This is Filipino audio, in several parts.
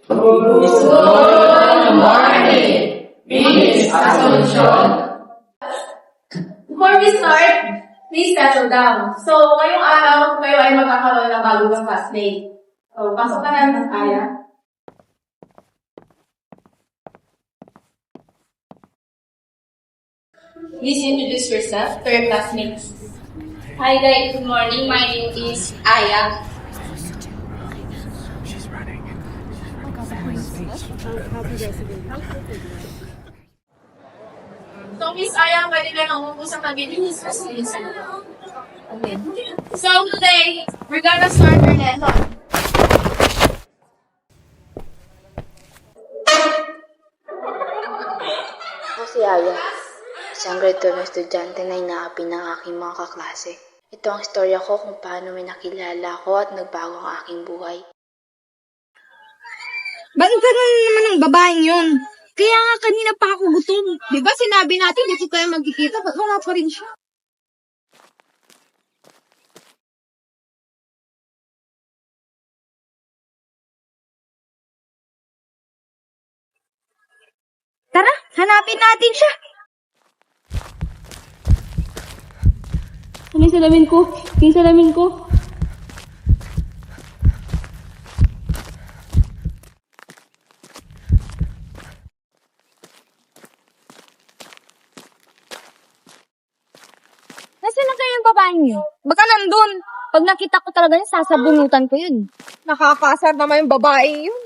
Good morning! Finish Asuncion. Before we start, please settle down. So, ngayong araw, kayo ay magkakaroon ng bagong classmate. So, pasok na natin kaya. Please introduce yourself to your classmates. Hi guys, good morning. My name is Aya. So, Miss Aya, pwede na lang umupo sa kabila. Okay. So, today, we're gonna start our lesson. Ako si Aya, isang grade 12 na estudyante na inaapi ng aking mga kaklase. Ito ang istorya ko kung paano may nakilala ko at nagbago ang aking buhay. Ba't ganun naman ang babaeng yun? Kaya nga kanina pa ako gutom. Di ba sinabi natin dito tayo magkikita? Ba't wala pa rin siya? Tara, hanapin natin siya. Ano yung salamin ko? Yung salamin ko. Nasaan na kayo yung babaeng yun? Baka nandun. Pag nakita ko talaga yun, sasabunutan ko yun. Nakakasar naman yung babaeng yun.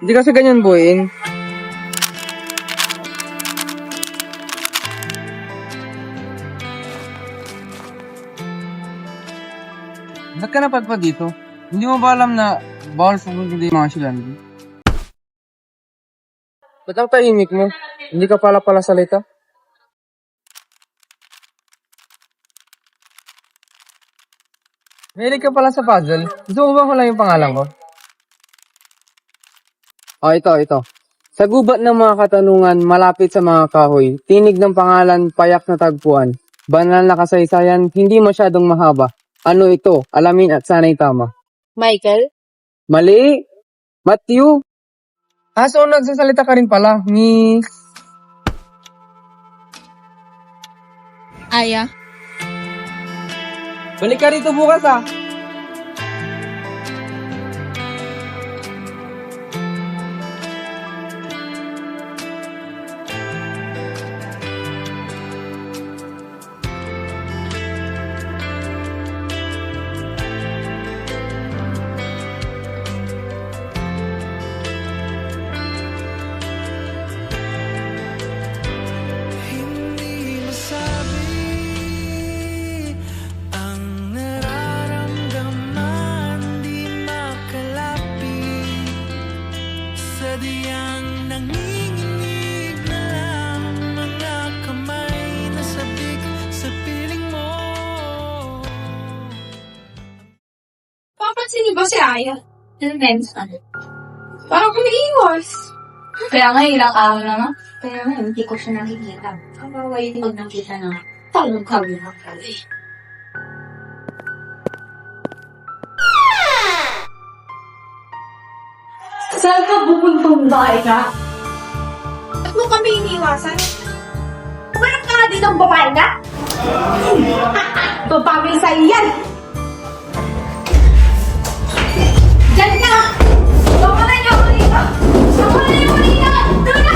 Hindi kasi ganyan, Boying. Ba't ka napadpad dito? Hindi mo ba alam na bawal sumunod yung mga silandi? Ba't ang tahimik mo? Hindi ka pala salita? Mahilig ka pala sa puzzle. Gusto mo ba lang yung pangalan ko? Ito. Sa gubat ng mga katanungan, malapit sa mga kahoy, tinig ng pangalan, payak na tagpuan. Banal na kasaysayan, hindi masyadong mahaba. Ano ito? Alamin at sana'y tama. Michael? Mali! Matthew! So nagsasalita ka rin pala, Miss... Aya? Balik ka rito bukas Hindi masabi ang nararamdaman, di makalapit. Sadyang nanginginig na lang mga kamay na sabik sa piling mo. Papansin niyo ba si Aya? Parang umiiwas. Kaya nga ilang araw na nga. Kaya nga, hindi ko siya nakikita. Kawawa yun pag nakita na talong kami na pala. Saan ka pupuntong bahay ka? Ba't mo kami iniwasan? Kumarap ka nga din ang babae na? Babagay sa iyan! Diyan ka! Bawalan niyo ako dito! Bawalan niyo ako dito! Doon na!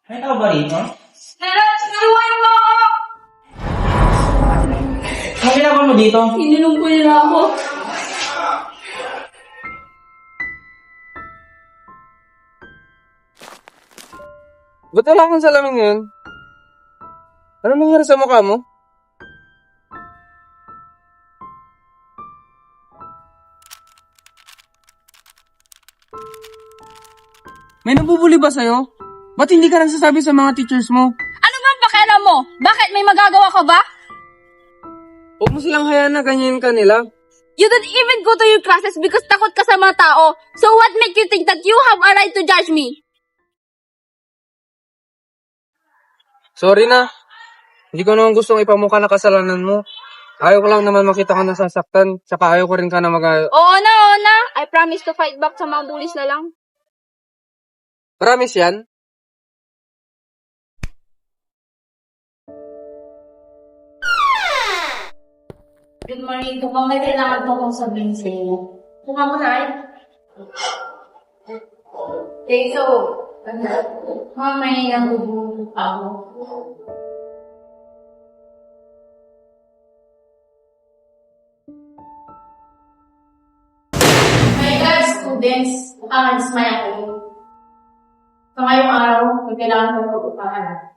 May tao ba rito? Naruwan mo ako! Anong ginagawa mo dito? Ininom ko nila ako. Ba't wala kang salamin ngayon? Ano nangyari sa mukha mo? May nabubuli ba sa'yo? Ba't hindi ka nagsasabi sa mga teachers mo? Ano ba pakialam mo? Bakit may magagawa ka ba? Huwag mo silang hayaan na ganyan ka nila. You don't even go to your classes because takot ka sa mga tao. So what makes you think that you have a right to judge me? Sorry na. Hindi ko naman gustong ipamukha na kasalanan mo. Ayaw ko lang naman makita ka nasasaktan. Tsaka ayaw ko rin ka na Oo na. I promise to fight back sa mga bullies na lang. Promise yan? Good morning po. May kailangan po kong sabihin sa inyo. Kuha mo na eh. Okay, so, may nagubulo ako. My God, students, nag-smile ako. So, ngayong araw, may kailangan ko mag-upahan.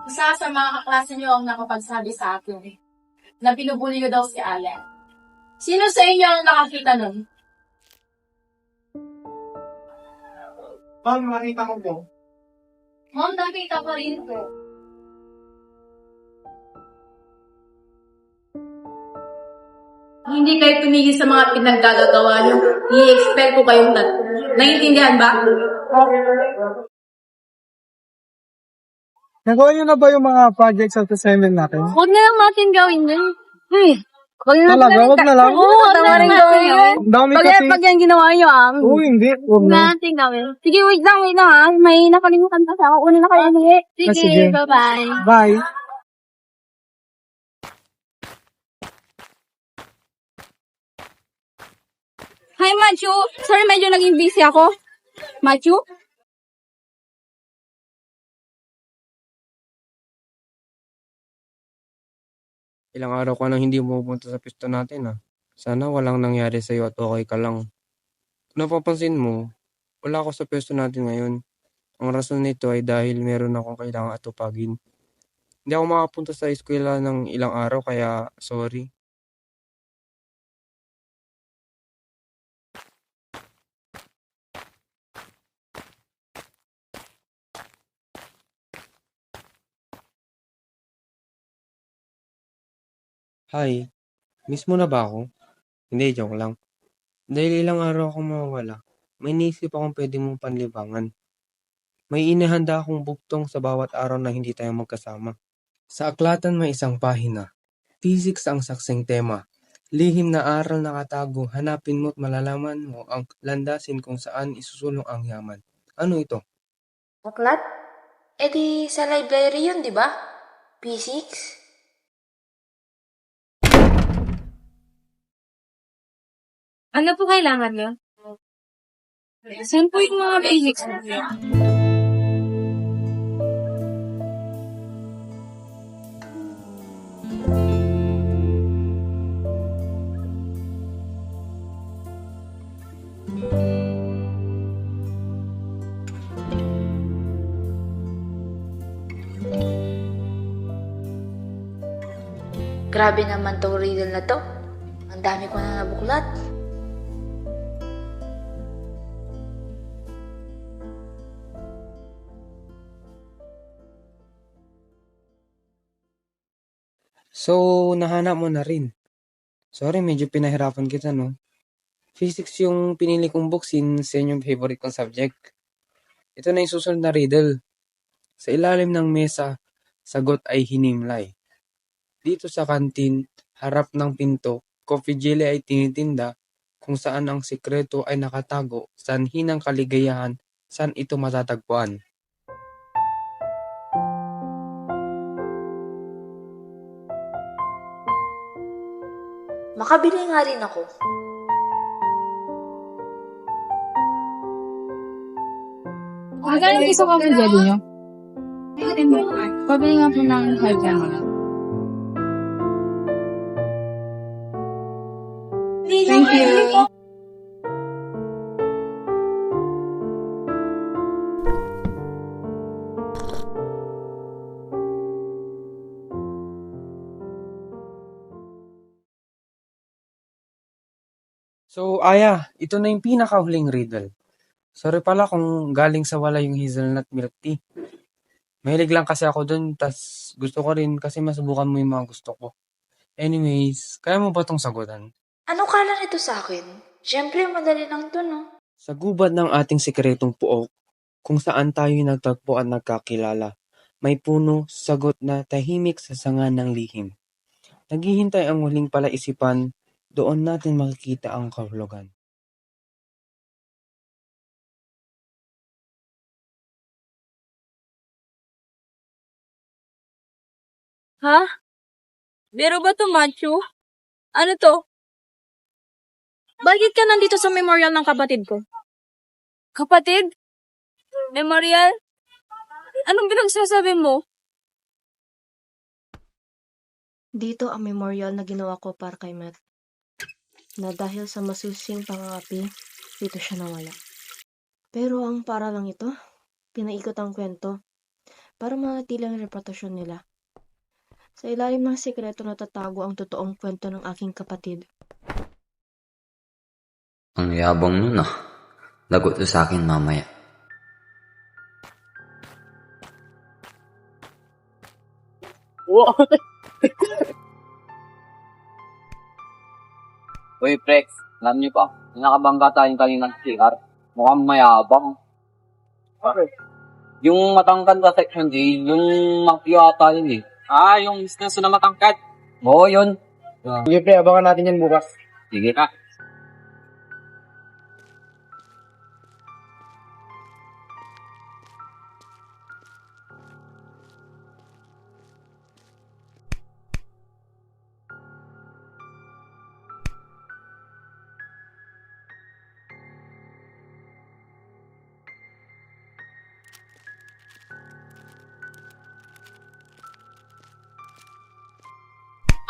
Isa sa mga kaklase niyo ang nakapagsabi sa akin na binubuli ko daw si Alan. Sino sa inyo ang nakakita nun? Ma'am, makita ko po. Ma'am, nakita ko rin po. Hindi kayo tumigil sa mga pinaggagawa niyo. I-expect ko kayong naiintindihan ba? Nagawa niyo na ba yung mga projects at assignment natin? Huwag na lang natin gawin yun. Huwag na Talaga, wag na lang. Oo, huwag na rin gawin yun. Ang dami Pag, kasi. pag yan ginawa nyo, Oo, hindi. Wag huwag na. na natin gawin. Sige, wait lang May nakalimutan kasi ako. Una na kayo ulit. Sige. Sige, bye-bye. Bye. Hi, Machu. Sorry, medyo naging busy ako. Machu? Ilang araw ka nang hindi pumupunta sa pista natin Sana walang nangyari sa'yo at okay ka lang. Kung napapansin mo, wala ako sa pwesto natin ngayon. Ang rason nito ay dahil meron akong kailangang atupagin. Hindi ako makapunta sa eskwela ng ilang araw kaya sorry. Hi, miss mo na ba ako? Hindi, joke lang. Dahil ilang araw akong mawawala, may naisip akong pwede mong panlibangan. May inihanda akong buktong sa bawat araw na hindi tayo magkasama. Sa aklatan may isang pahina. Physics ang saksing tema. Lihim na aral na katago, hanapin mo't malalaman mo ang landasin kung saan isusulong ang yaman. Ano ito? Aklat? Eh di sa library yun, di ba? Physics? Ano po kailangan nyo? Saan po yung mga basics mo? Grabe naman tong riddle na to. Ang dami ko na nabuklat. So, nahanap mo na rin. Sorry, medyo pinahirapan kita, no? Physics yung pinili kong book since yan yung favorite kong subject. Ito na yung susunod na riddle. Sa ilalim ng mesa, sagot ay hinimlay. Dito sa kantin, harap ng pinto, coffee jelly ay tinitinda, kung saan ang sikreto ay nakatago, sanhi ng kaligayahan, saan ito matatagpuan. Makabili nga rin ako. Magkano yung gusto ko ang jelly nyo? Pabili nga po ng 5 lang. Thank you. So, Aya, ito na yung pinakahuling riddle. Sorry pala kung galing sa wala yung hazelnut milk tea. Mahilig lang kasi ako dun, tas gusto ko rin kasi masubukan mo yung mga gusto ko. Anyways, kaya mo ba tong sagutan? Ano kala nito sa akin? Siyempre, madali lang to, no? Sa gubat ng ating sikretong puok, kung saan tayo nagtagpo at nagkakilala, may puno, sagot na tahimik sa sanga ng lihim. Naghihintay ang huling palaisipan, doon natin makikita ang kahulugan. Ha? Biro ba to, Machu? Ano to? Bakit ka nandito sa memorial ng kapatid ko? Kapatid? Memorial? Anong pinagsasabi mo? Dito ang memorial na ginawa ko para kay Matt. Na dahil sa masusing pangangapi, dito siya nawala. Pero ang para lang ito, pinaikot ang kwento para manatili ang reputasyon nila. Sa ilalim ng sikreto natatago ang totoong kwento ng aking kapatid. Ang yabang nun ah. Lagot to sa akin mamaya. Uy, Prex, alam niyo pa, nakabangga tayong kaninang CR. Mukhang mayabang. Bakit? Yung matangkad sa section D, yung makyata yun eh. Ah, yung business na matangkad. Oo, yun. Sige, pre, abangan natin yan bukas. Sige ka.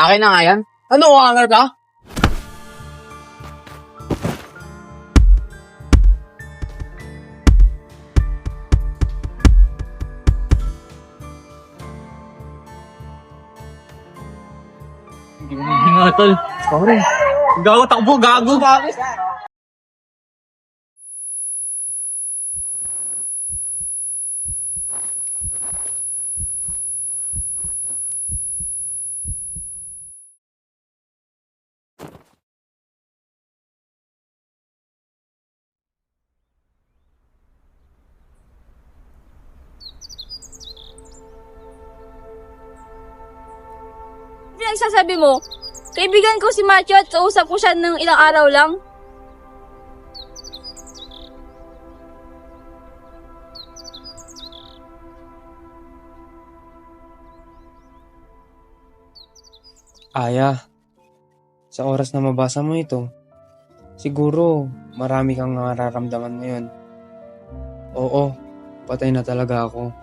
Akin na nga yan. Ano, hanger ka? Hindi nga, tol. Sorry. Gago, takbo, gago. Bakit? Pinagsasabi mo? Kaibigan ko si Machu at kausap ko siya ng ilang araw lang. Aya, sa oras na mabasa mo ito, siguro marami kang nararamdaman ngayon. Oo, patay na talaga ako.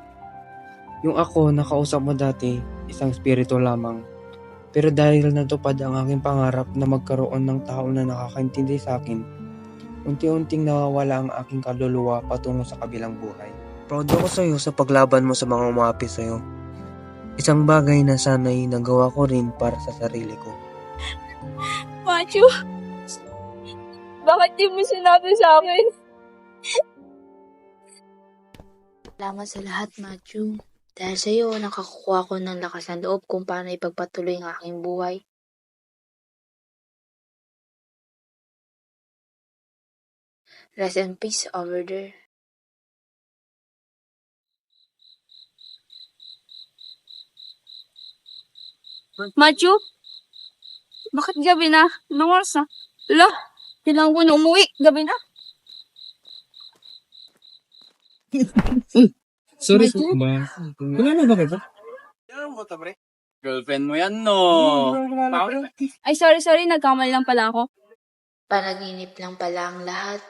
Yung ako nakausap mo dati, isang spirito lamang. Pero dahil natupad ang aking pangarap na magkaroon ng tao na nakakaintindi sa akin, unti-unting nawawala ang aking kaluluwa patungo sa kabilang buhay. Proud ako sa'yo sa paglaban mo sa mga umapi sa'yo. Isang bagay na sana'y nagawa ko rin para sa sarili ko. Machu, bakit di mo sinabi sa akin? Salamat sa lahat, Machu. Dahil sa iyo, nakakuha ko ng lakas ng loob kung paano ipagpatuloy ang aking buhay. Rest in peace over there. Machu, bakit gabi na? Anong oras na? Ala, kailangan ko na umuwi. Gabi na. Sorry po ba? Kailan ba kayo? Girlfriend mo yan, no? Ay, sorry. Nagkamali lang pala ako. Panaginip lang pala ang lahat.